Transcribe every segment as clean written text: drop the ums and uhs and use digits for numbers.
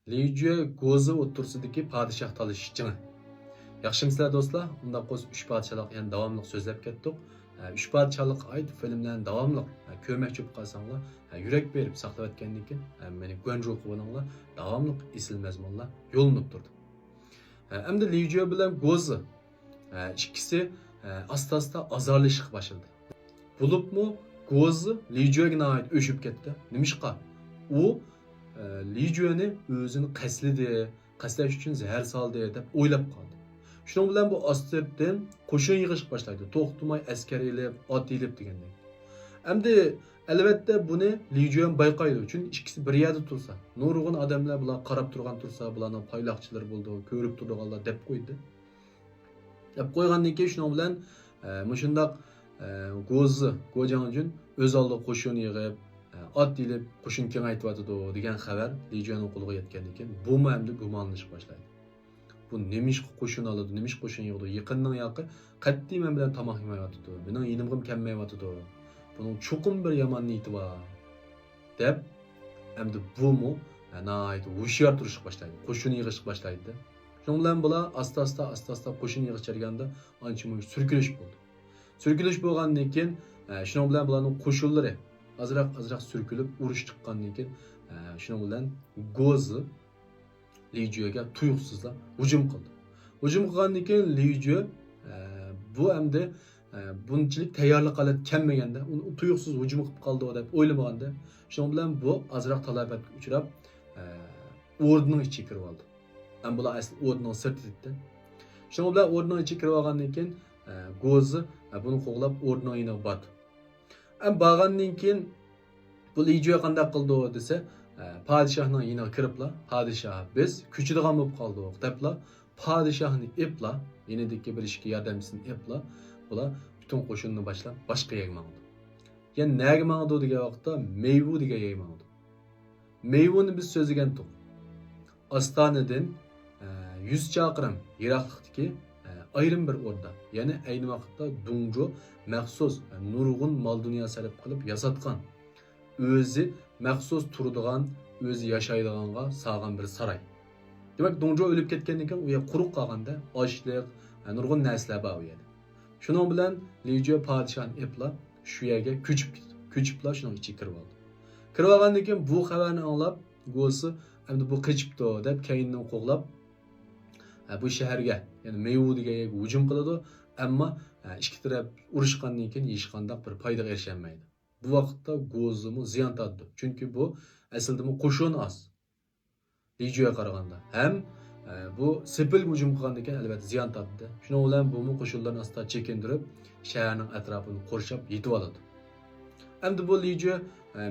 Liyue Gozi o'ttirsidagi podshoh talashishchimi? Yaxshimisizlar do'stlar? Unda qo'z 3 podshohlik yana davomli so'zlab ketdik. 3 podshohlik ayt filmlarni davomli ko'rmoqchi bo'lib qolsanglar, yurak berib saqlab etgandan keyin meni Guanzhou qilinglar, davomli esil mazmunlar yo'linib turdi. Endi Liyue bilan Gozi ikkisi asta-asta azarlashib boshladi. Bo'libmi Gozi Lijue'ga nihoyat o'shib ketdi. Nimishqa? U Lijue'ni o'zini qaslash uchun zahar soldi deb o'ylab qoldi. Shuning bilan bu ostdan qo'shin yig'ishga boshlaydi. To'xtamay askar elib, ot elib degandek. Endi albatta buni Lijue bayqaydi. Chunki ikkisi bir yerda tursa, nurg'un odamlar bular qarab turgan tursa, bularning payloqchilari bo'ldi, ko'rib turganlar deb qo'ydi. Deb qo'ygandan keyin shuning bilan mushundaq Gozi Gojanjun o'z oldiga qo'shin yig'ib, ot elib qo'shin kengaytyapti degan xabar Lijue'ning qo'liga yetgandan keyin bu endi gumonlanishga boshlaydi. Bu nemish qo'shin oladi, nemish qo'shin yig'di. Yaqinning yoqi qat'iy men bilan tomoq yemayapti. Mening yinimg'im kelmayapti. Buning chuqur bir yomon niyati bor. deb endi bu nihoyat hushyor turishga boshlaydi. Qo'shin yig'ishga boshlaydi. Shuning bilan bular asta-asta qo'shin yig'ishtirganda ancha-muncha surkilish bo'ldi. Surkilish bo'lgandan keyin shuning bilan bularning qo'shinlari azroq surkilib urush chiqqandan keyin shuning bilan Gozi Lijue'ga tuyuqsizlar hujum qildi. Hujum qilgandan keyin Lijue bu endi bunchalik tayyorlik qilib kelmaganda uni tuyuqsiz hujum qilib qoldi deb o'ylamaganda shuning bilan bu azroq talafotga uchrab o'rnining ichiga kirib oldi. Ham bular asli o'rnining sirtida. Shuning bilan o'rnining ichiga kirib olgandan keyin Gozi buni qo'g'lab o'rniga bordi. Ham borgandan keyin bu Lijue qanday qildi desa, podshohning yiniga kiriblar, podshoh biz kuchadigan bo'lib qoldik deblar, podshohni epla, yenidagi bir ishga yordamchisini epla, bular butun qo'shinni boshlab boshqa yerga mangdi. Yani nega mangdi degan vaqtda Meyvu degan yerga mangdi. Meyvuni biz so'zlagandik. Astanadan 100 chaqirim yiroqlikdagi ayrim bir o'rda, ya'ni ayni vaqtda Dongzhou maxsus nurg'un mol dunyo sarf qilib yasatgan, o'zi maxsus turadigan, o'zi yashaydiganga sog'an bir saroy. Demak, Dongzhou o'lib ketgandan keyin u yer quruq qolganda, ochlik, nurg'un narsalar bor edi. Shuning bilan Lijue podshohni epla shu yerga ko'chiblar shuning ichiga kirib oldi. Kirib olgandan keyin bu xabarni anglab, Gozi endi bu qochibdi deb keyindan qo'g'lab bu shaharga, ya'ni Meyvu degan yerga hujum qiladi, ammo ikki taraf urushgandan keyin hech qanday bir foydaga erisholmaydi. Bu vaqtda Gozi'mi ziyon tortdi. Chunki bu aslida qo'shin az. Lijue'ga qaraganda. Ham bu sepil hujum qilgandan keyin albatta ziyon tortdi. Shuning bilan bu qo'shinlarni asta chekindirib, shaharning atrofini qurshab yetib oladi. Endi bu Lijue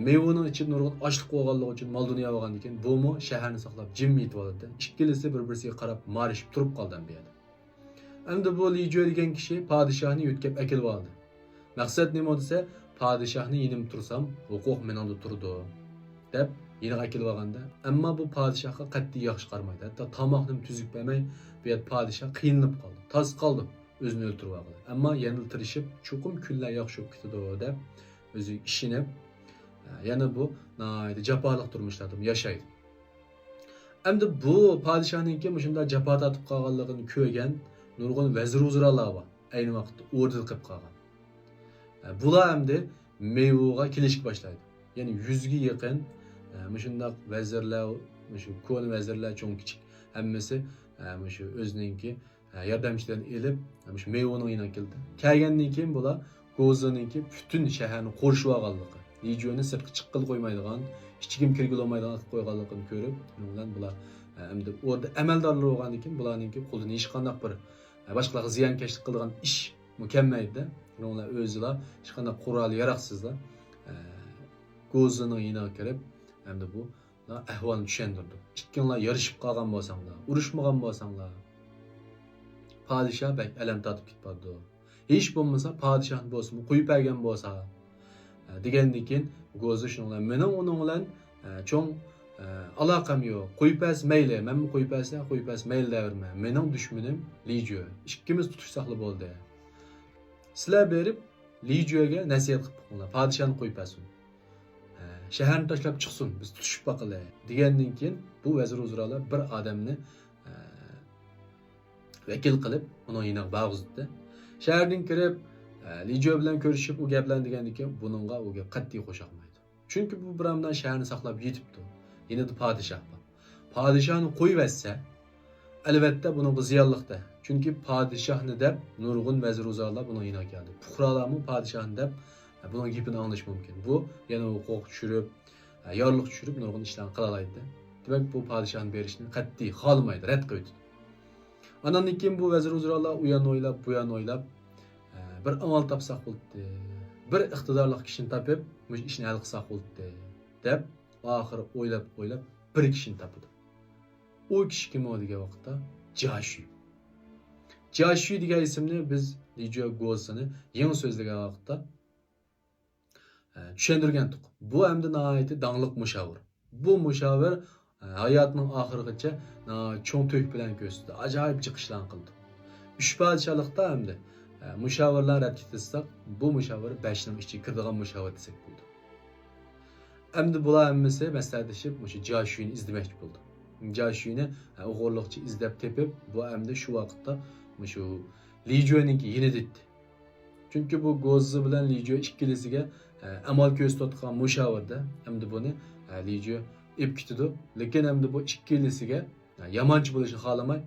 Meyvuning ichida nurg'un ochlik bo'lganligi uchun mol dunyo bo'lgandan keyin bu shaharni saqlab jim yetib oladi. Ikkilisi bir-biriga qarab marishib turib qoldi bu yerda. Endi bu Lijue degan kishi podshohni yo'tkab akilib oldi. Maqsad nima desa, podshohni yenim tursam, huquq menimda turdi deb yeniga akilib olganda, ammo bu podshohga qat'iy yaxshi qarmaydi. Hatto tomoqni tuzib bermay, bu yer podshoh qiynalib qoldi. Tas qoldi, o'zini o'ltirib oldi. Ammo yana tirishib, chuqum kunlar yaxshi bo'lib ketdi deb o'zi ishinib, yana bu nihoyat jafoliq turmushlarda yashaydi. Endi bu podshohningki shunday jafo tortib qolganligini ko'rgan nurg'un vazir-uzralar bor. Ayni vaqtda o'rda qilib qolgan. Bular endi Meyvuga kelishga boshlaydi. Ya'ni 100 ga yaqin shunday vazirlar, shu ko'n vazirlar cho'ng kichik hammasi shu o'zininki yordamchilarini elib, shu Meyvuning yoniga keldi. Kelgandan keyin bular Gozi'ninki butun shaharni qo'rshib olganligi, Lijue'ni sirtga chiqqil qo'ymaydigan, hech kim kirgil olmaydigan qilib qo'yganligini ko'rib, bundan bular endi o'rda amaldorlar bo'lgandan keyin bularninki qo'ldan hech qanday bir boshqalarga ziyonkashlik qilgan ish mukammaydi. Ular o'zlari hech qanday qurol yaroqsizlar Gozi'ning yoniga kirib, endi bu ahvolni tushuntirdi. Ikkinlar yarashib qolgan bo'lsanglar, urushmagan bo'lsanglar, podshoh bak alam tortib ketdi. Hech bo'lmasa podshohni bo'lsin, qo'yib bergan bo'lsa degandan keyin Gozi shuninglar mening uning bilan cho'ng aloqam yo'q. Qo'yib bers mayli, men qo'yib bers mayli daverma. Mening dushmanim Lijue. Ikkimiz tutishsaqli bo'ldi. Sizlar berib Lijue'ga nasihat qilib qo'yinglar. Podshohni qo'yib bersin. shaharni tashlab chiqsin, biz tutishib baqilay degandan keyin bu vazir uzralar bir odamni vakil qilib uni yinoq bag'izdi. Shahardan kirib Lijo bilan ko'rishib u gaplarni degandan keyin buningga u qat'iy qo'shaqmaydi. Chunki bu biramdan shaharni saqlab yetibdi. Yana da podshoh bor. Podshohni qo'yib etsa, albatta buning ziyonliqda. Chunki podshohni deb nurg'un vazir uzralar buni yinoq keldi. Fuqarolarmi podshohni deb buning gapini anglish mumkin. Bu yana huquq tushirib, yorliq tushirib nurg'un ishlarni qila oladi. Demak, bu podshohni berishni qat'iy xohlamaydi, rad qo'ydi. Andan keyin bu vazir uzralar u yana o'ylab, bu yana o'ylab bir amal topsaq bo'ldi. Bir iqtidorli kishini topib, bu ishni hal qilsak bo'ldi deb oxiri o'ylab bir kishini topdi. O kishi kim o degan vaqtda Jashu. Jashu degan ismni biz Lijo Go'sini yangi so'zlagan vaqtda tushuntirgandik. Bu hamda nihoyatda dangliq mushavir. Bu mushavir hayotining oxirigacha cho'ng to'k bilan ko'rsatdi. Ajoyib chiqishlar qildi. 3 podshohlikda hamda mushavirlar rad etilsak, bu mushavir 5 ning ichiga kiradigan mushavir desak bo'ldi. Hamda bular hammasi maslahatlashib, o'sha Jashuni izlamoqchi bo'ldi. Jashuni o'g'irliqchi izlab tepib, bu hamda shu vaqtda shu Lijo'ninki yeni detdi. Chunki bu Go'zi bilan Lijo ikkilisiga amal ko'rsatgan mushavirda hamda buni Lijo ib kitdi. Lekin hamda bu ikkilisiga yamanchi bo'lishni xohlamay,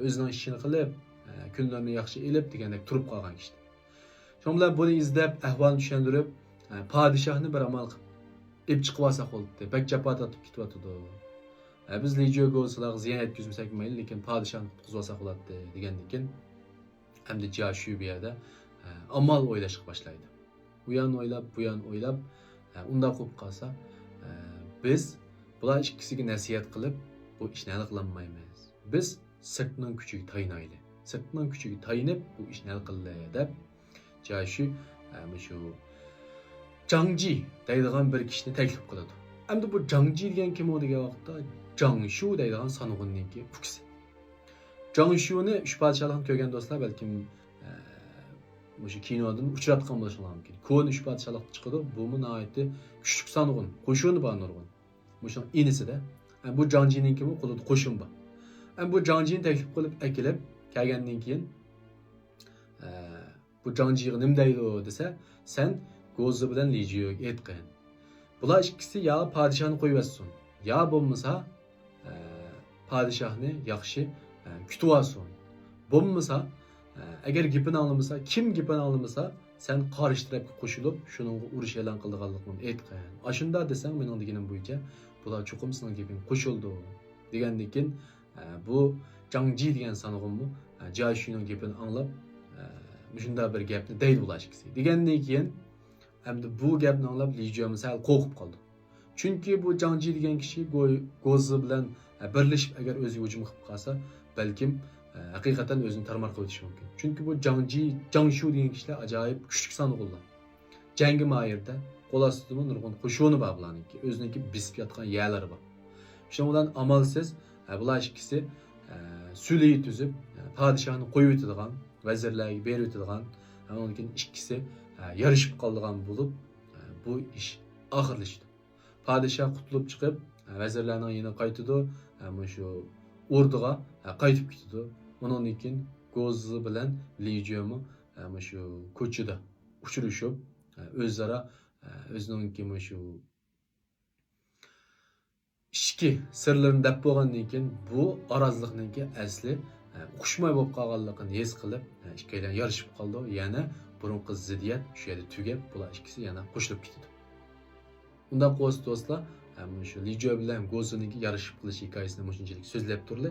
o'zining ishini qilib, kunlarni yaxshi elib degandek turib qolgan kishi. Shundan bilan buni izlab, ahvolni tushuntirib, podshohni bir amal qilib ib chiqib olsa bo'ldi. Bak japa tatib ketyapti. Biz Lijo Go'silarga ziyon yetkazmasak mayli, lekin podshohni qutqizib olsak bo'ladi degandan keyin hamda Jashu bu yerda amal o'ylashga boshlaydi. Bu yan o'ylab, bu yan o'ylab, unda qo'yib qolsa, biz bular ikkisiga nasihat qilib, bu ishni hal qilolmaymiz. Biz sirtning kuchiga tayinaylik. Sirtning kuchiga tayinib bu ishni hal qilaylik deb Jashu shu Jangji deydigan bir kishini taklif qiladi. Endi bu Jangji degan kim o degan vaqtda Jangshu deydigan sanog'unninki ukisi. Jangshuni 3 podshohlikni ko'rgan do'stlar balkim o'sha kinodan uchratgan bo'lishlari mumkin. Ko'n 3 podshohlik chiqadi. Bu nihoyatda kuchli sanog'un, qo'shini bor nurg'un. O'sha inisida. Bu Jangjining kimi qo'lida qo'shin bor. Bu Jangjini taklif qilib akilib kelgandan keyin bu Jangjiga nima deydi desa, sen Go'zi bilan Lijoga aytqin. Bular ikkisi ya podshohni qo'yib etsin, ya bo'lmasa podshohni yaxshi kutib olsin. Bo'lmasa agar gapini anglamasa, kim gapini anglamasa, sen qarshi tarafga qo'shilib, shuningga urush e'lon qilganligini aytqin. Ashunda desang, mening deganim bo'yicha bular cho'qim sening gaping qo'shildi degandan keyin bu Jangji degan sanog'immi Jashuning gapini anglab shunday bir gapni deydi bular ikkisi. Degandan keyin hamda bu gapni anglab Lijo misal qo'rqib qoldi. Chunki bu Jangji degan kishi Go'zi bilan birlashib agar o'ziga hujum qilib qolsa, balkim haqiqatan o'zini tarmar qilib o'tishi mumkin. Chunki bu Jangshu degan kishilar ajoyib kuchli sanog'ullar. Jangi mayirda qo'l ostida nurg'un qo'shini bor bularniki, o'ziniki bisib yotgan yerlari bor. Shuning bilan amalsiz bular ikkisi Süleyi tüzüp podshohni qo'yib o'tadigan, vazirlarga berib o'tadigan, undan keyin ikkisi yarışib qolgan bo'lib, bu ish oxirlashdi. Podshoh qutulib chiqib, vazirlarning yana qaytdi, shu o'rdiga qaytib ketdi. Undan keyin Go'zi bilan Lijo'mi shu ko'chada uchrashib, o'zaro o'zining shu ishki sirlarini deb bo'lgandan keyin bu arazliqninki asli o'xshmay bo'lib qolganligini his qilib, ikkilar yarışib qoldi. Yana burunqi ziddiyat shu yerda tugab, bular ikkisi yana qo'shilib ketdi. Undan qo'z do'stlar, shu Lijo bilan Go'zininki yarışib qilish hikoyasini shunchalik so'zlab turli.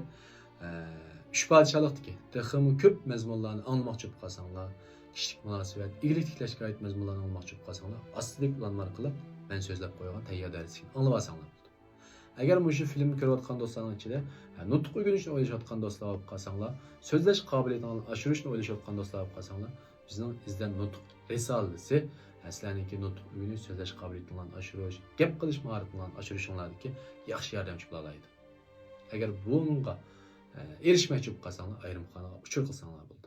3 podshohlikdagi texmi ko'p mazmunlarni anlamoqchi bo'lib qolsanglar, kishilik munosabat, ig'lik tiklashga oid mazmunlarni anlamoqchi bo'lib qolsanglar, astalik ulanma orqali men so'zlab qo'ygan tayyor darsni anglab olsanglar. Agar bu shu filmni ko'rayotgan do'stlarning ichida nutq o'rganishni o'ylashayotgan do'stlar bo'lib qolsanglar, so'zlash qobiliyatini oshirishni o'ylashayotgan do'stlar bo'lib qolsanglar, bizning izdan nutq risolasi sizlarningki nutq o'rganish, so'zlash qobiliyatini oshirish, gap qilish mahoratini oshirishinglardagi yaxshi yordamchi bo'la oladi. Agar bunga erishmoqchi bo'lib qolsanglar, ayrim qanday uchur qilsanglar bo'ladi.